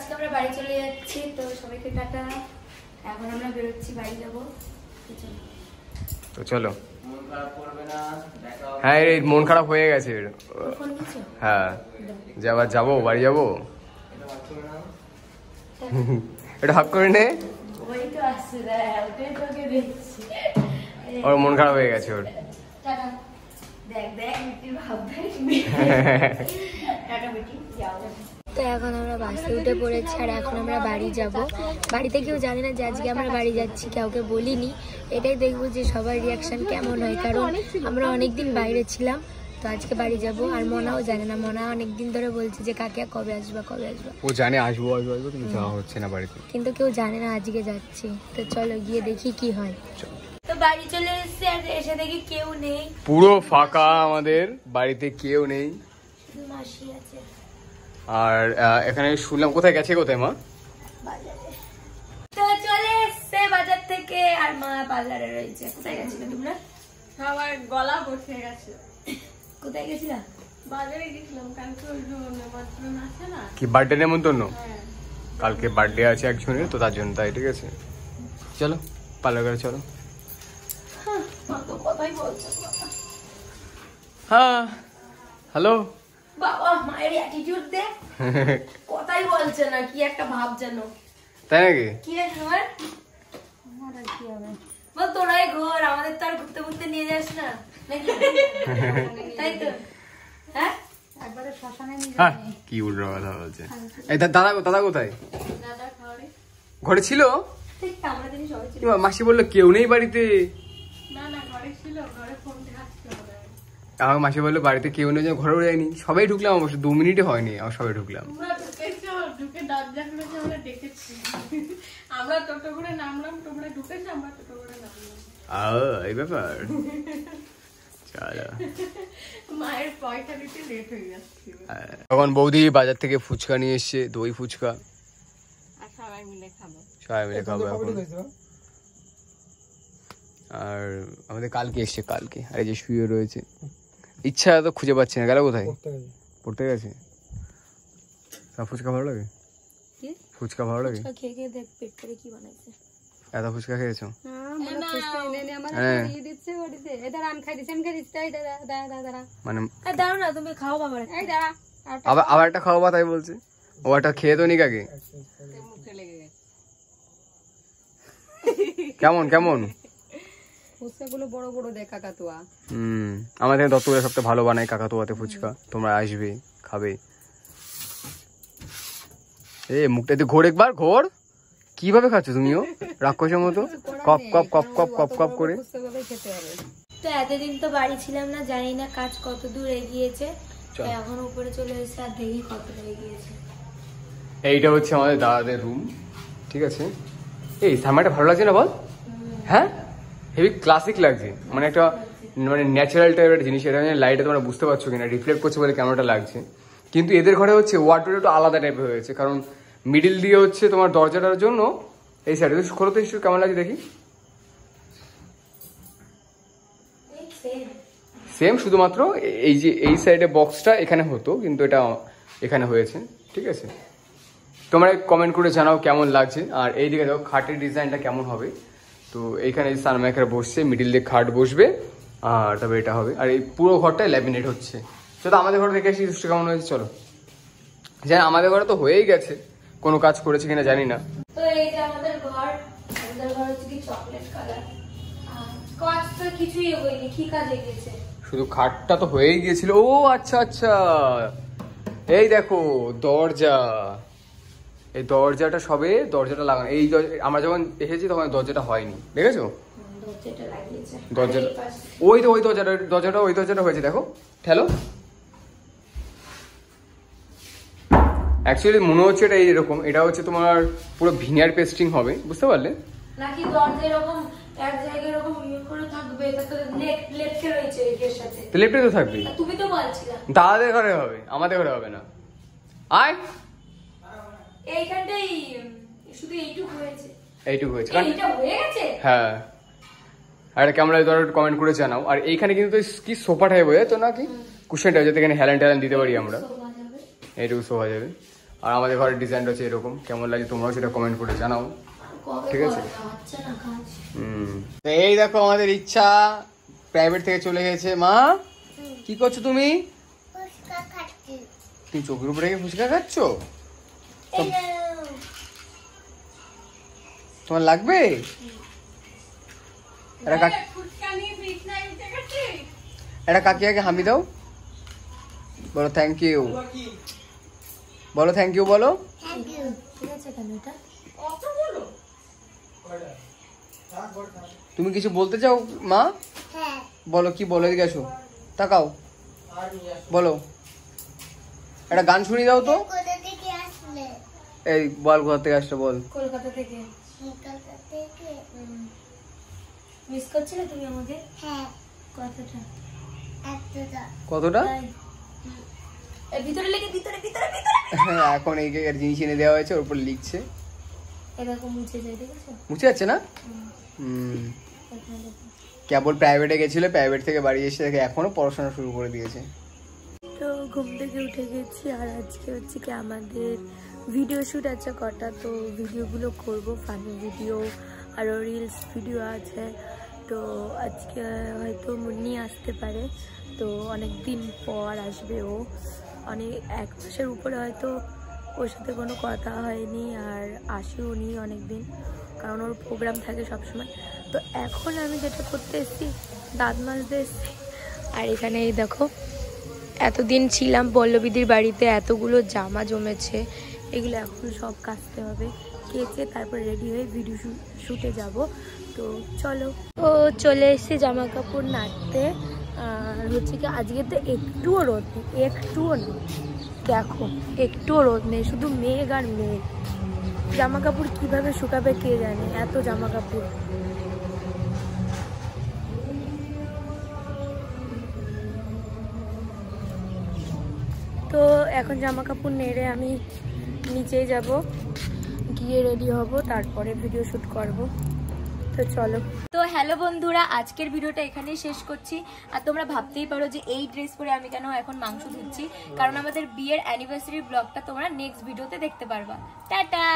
আজকে আমরা বাড়ি চলে যাচ্ছি, তো সবাইকে টাটা। এখন আমরা বেরোচ্ছি, বাড়ি যাবো। তো চলো। হ্যাঁ মন খারাপ হয়ে গেছে। হ্যাঁ যাবার যাবো, বাড়ি যাবো। এটা হাক করে নে। ওর মন খারাপ হয়ে গেছে ওর। তো এখন আমরা বাসে উঠে পড়েছি আর এখন আমরা বাড়ি যাব। বাড়িতে কেউ জানে না যে আজকে আমরা বাড়ি যাচ্ছি, কাউকে বলিনি। এটাই দেখবো যে সবার রিয়াকশন কেমন হয়, কারণ আমরা অনেকদিন বাইরে ছিলাম। তো আজকে বাড়ি যাব আর মনাও জানে না। মনা অনেকদিন ধরে বলছে যে কাকিয়া কবে আসবা কবে আসবা। ও জানে আসবো আসবো আসবো, কিন্তু যাওয়া হচ্ছে না বাড়িতে। কিন্তু কেউ জানে না আজকে যাচ্ছি। তো চলো গিয়ে দেখি কি হয়। তো বাড়ি চলে এসেছি আর এসে দেখি কেউ নেই, পুরো ফাঁকা। আমাদের বাড়িতে কেউ নেই, শুধু মাসি আছে। আর এখানে শুনলাম কোথায় গেছে, কোথায় মা? বাজারে। তো চলে এসছে বাজার থেকে আর মা পার্লারে রয়েছে। কোথায় গেছিলে তোমরা? আমার গলা বসে গেছে। কোথায় গেছিলা? বাজারে গেছিলাম, কালকে ওই নেমন্তন্ন আছে না। কি বার্থডে নেমন্তন্ন? কালকে বার্থডে আছে একজনের, তো তার জন্য তাই। ঠিক আছে চলো পার্লার করে চলো। কথাই বলছো হ্যাঁ হ্যালো বাবা, মায়ের অ্যাটিটিউড দে। কথাই বলছে না, কি একটা ভাব জানো। তাই নাকি? কি রে তোমার? আমার আর কি হবে বল, তোরাই ঘর, আমাদের তো আর ঘুরতে ঘুরতে নিয়ে যাস না নাকি? তাই তো। হ্যাঁ একবারে শ্মশানে নিয়ে হ্যাঁ কি উল্টো কথা বলছে। এই দাদা দাদা কোথায়? দাদা ঘরে। ঘরে ছিল? ঠিক আমরা দিন সবাই ছিল। মাসি বললো কেউ নেই বাড়িতে। না না ঘরে ছিল, ঘরে ফোন দেখাচ্ছিল। আমার মাসি বললো বাড়িতে কেউ নেই, ঘরেও যায়নি। সবাই ঢুকলাম, অবশ্য 2 মিনিটে হয়নি, আমার সবাই ঢুকলাম। তোমরা ঢুকেছো, ঢুকে দরজা খুলেছে, আমরা দেখেছি। আমরা টোটো করে নামলাম, তোমরা ঢুকেছো, আমরা টোটো করে নামলাম। এই ব্যাপার। চলো মায়ের পয়সা দিতে লেট হয়ে যাচ্ছে। তখন বৌদি বাজার থেকে ফুচকা নিয়ে এসছে, দই ফুচকা। আর সবাই মিলে খাবো। সবাই মিলে খাবো এখন। আর আমাদের কালকে এসছে, কালকে। আর এই যে শুয়ে রয়েছে। ইচ্ছা তো খুঁজে পাচ্ছি না, গেল কোথায়? পড়তে গেছে। ফুচকা ভালো লাগে? ফুচকা ভালো লাগে? খেয়ে খেয়ে দেখ পেট করে কি বানাইছে। এত ফুচকা খেয়েছো? মানে দাঁড়াও না, তুমি খাও বাবা। আবার একটা খাওয়া তাই বলছে। ও একটা খেয়ে তো নিক আগে। কেমন কেমন ফুচকাগুলো বড় বড় দেখ, কাকাতুয়া। আমাদের দত্তপুরে সবচেয়ে ভালো বানায় কাকাতুয়াতে ফুচকা। তোমরা আসবে, খাবে। এ মুখটা দিয়ে ঘোর একবার, ঘোর। কিভাবে খাচ্ছ তুমিও রাক্ষসের মতো, কপ কপ কপ কপ কপ কপ করে? তো এতদিন তো বাড়ি ছিলাম না, জানি না কাজ কত দূর এগিয়েছে। এখন উপরে চলে এসেছে আর দেখি কতটা এগিয়েছে। এইটা হচ্ছে আমাদের দাদাদের রুম। ঠিক আছে, এই সামারটা ভালো লাগছে না বল? হ্যাঁ হেভি ক্লাসিক লাগছে, মানে একটা মানে ন্যাচারাল টাইপের জিনিস। এটা লাইটে তোমরা বুঝতে পারছো কিনা, রিফ্লেক্ট করছে বলে কেমনটা লাগছে। কিন্তু এদের ঘরে হচ্ছে ওয়ার্ডরোব একটু আলাদা টাইপের হয়েছে, কারণ মিডিল দিয়ে হচ্ছে তোমার দরজাটার জন্য এই সাইডে। খোলো তো একটু, কেমন লাগছে দেখি। সেম, শুধুমাত্র এই যে এই সাইডে বক্সটা এখানে হতো, কিন্তু এটা এখানে হয়েছে। ঠিক আছে, তোমরা কমেন্ট করে জানাও কেমন লাগছে। আর এই দিকে দেখো খাটের ডিজাইনটা কেমন হবে। তো এইখানে সানমাইকার বসছে, মিডিল দিয়ে খাট বসবে, আর তবে এটা হবে। আর এই পুরো ঘরটা ল্যামিনেট হচ্ছে। চলো আমাদের ঘরে দেখে আসি কেমন হয়েছে। চলো জানি, আমাদের ঘরে তো হয়েই গেছে, কোনো কাজ করেছে কিনা জানি না। তো এই যে আমাদের ঘর, আমাদের ঘর হচ্ছে কি চকলেট কালার। কাজ তো কিছুই হয়নি, কি কাজ এগিয়েছে? শুধু খাটটা তো হয়েই গিয়েছিল। ও আচ্ছা আচ্ছা, এই দেখো দরজা। এই দরজাটা সবে দরজাটা লাগানো। এই আমরা যখন এসেছি তখন দরজাটা হয়নি, দেখেছো? দরজাটা ওই তো, ওই দরজাটা হয়েছে, দেখো ঠেলো। অ্যাকচুয়ালি মনে হচ্ছে এটা এরকম, এটা হচ্ছে তোমার পুরো ভিনিয়ার পেস্টিং হবে, বুঝতে পারলে? নাকি দরজা এরকম এক জায়গায় এরকম ইয়ে করে থাকবে, এটা তো লেফটে রয়েছে এর সাথে। তো লেফটে তো থাকবে। তুমি তো বলছিলা দাদাদের ঘরে হবে, আমাদের ঘরে হবে না। আয় এইখানটাই শুধু এইটুকু হয়েছে। এইটুকু হয়েছে, এইটা হয়ে গেছে। হ্যাঁ, আর কেমন লাগে ধরো কমেন্ট করে জানাও। আর এইখানে কিন্তু কি সোফা টাইপ হয়ে তো নাকি কুশন টাইপ, যাতে এখানে হেলান টেলান দিতে পারি আমরা, এইটুকু শোভা যাবে। আর আমাদের ঘরের ডিজাইনটা হচ্ছে এরকম। কেমন লাগে তোমরাও সেটা কমেন্ট করে জানাও, ঠিক আছে? এই দেখো আমাদের ইচ্ছা প্রাইভেট থেকে চলে গেছে। মা কি করছো তুমি? তুমি চোখের উপরে রেখে ফুচকা খাচ্ছ? তোমার লাগবে? একটা কাকিয়াকে হামি দাও, বলো থ্যাংক ইউ, বলো থ্যাংক ইউ, বলো। তুমি কিছু বলতে চাও মা? বলো, কি বলো, এদিকে আসো, তাকাও, বলো, একটা গান শুনিয়ে দাও তো। এই বল, কোথা থেকে আসছো বল। কলকাতা থেকে। মিস করছিলে তুমি আমাকে? হ্যাঁ। কতটা? কতটা? ভিতরে লেগে ভিতরে ভিতরে ভিতরে। হ্যাঁ, এখন এই জায়গার জিনিস এনে দেওয়া হয়েছে, ওর উপর লিখছে। এরকম মুছে যায়, দেখেছো? মুছে যাচ্ছে না? কেবল প্রাইভেটে গেছিল, প্রাইভেট থেকে বাড়ি এসে দেখে এখনো পড়াশোনা শুরু করে দিয়েছে। তো ঘুম থেকে উঠে গেছি, আর আজকে হচ্ছে কি আমাদের ভিডিও শ্যুট আছে কটা, তো ভিডিওগুলো করব, ফানি ভিডিও আরও রিলস ভিডিও আছে। তো আজকে হয়তো মুন্নি আসতে পারে, তো অনেক দিন পর আসবে ও, অনেক 1 মাসের উপরে হয়তো ওর সাথে কোনো কথা হয়নি, আর আসেও নি অনেক দিন, কারণ ওর প্রোগ্রাম থাকে সবসময়। তো এখন আমি যেটা করতে এসেছি, দাঁত মাজতে এসেছি। আর এখানে এই দেখো, এতদিন ছিলাম পল্লবীদির বাড়িতে, এতগুলো জামা জমেছে, এগুলো এখন সব কাচতে হবে, কেচে তারপর রেডি হয়ে ভিডিও শ্যুটে যাব। তো চলো, ও চলে এসেছি জামা কাপড় নাড়তে। আর হচ্ছে কি আজকে তো একটুও রোদ নেই, একটুও নেই, দেখো একটুও রোদ নেই, শুধু মেঘ আর মেঘ। জামা কাপড় কীভাবে শুকাবে কে জানে, এত জামা কাপড়। তো এখন জামা কাপড় নেড়ে আমি নিচে যাব, গিয়ে রেডি হব, তারপরে ভিডিও শ্যুট করব। তো চলো। তো হ্যালো বন্ধুরা, আজকের ভিডিওটা এখানেই শেষ করছি। আর তোমরা ভাবতেই পারো যে এই ড্রেস পরে আমি কেন এখন মাংস ধুচ্ছি, কারণ আমাদের বিয়ের অ্যানিভার্সারি ব্লগটা তোমরা নেক্সট ভিডিওতে দেখতে পারবা। টাটা।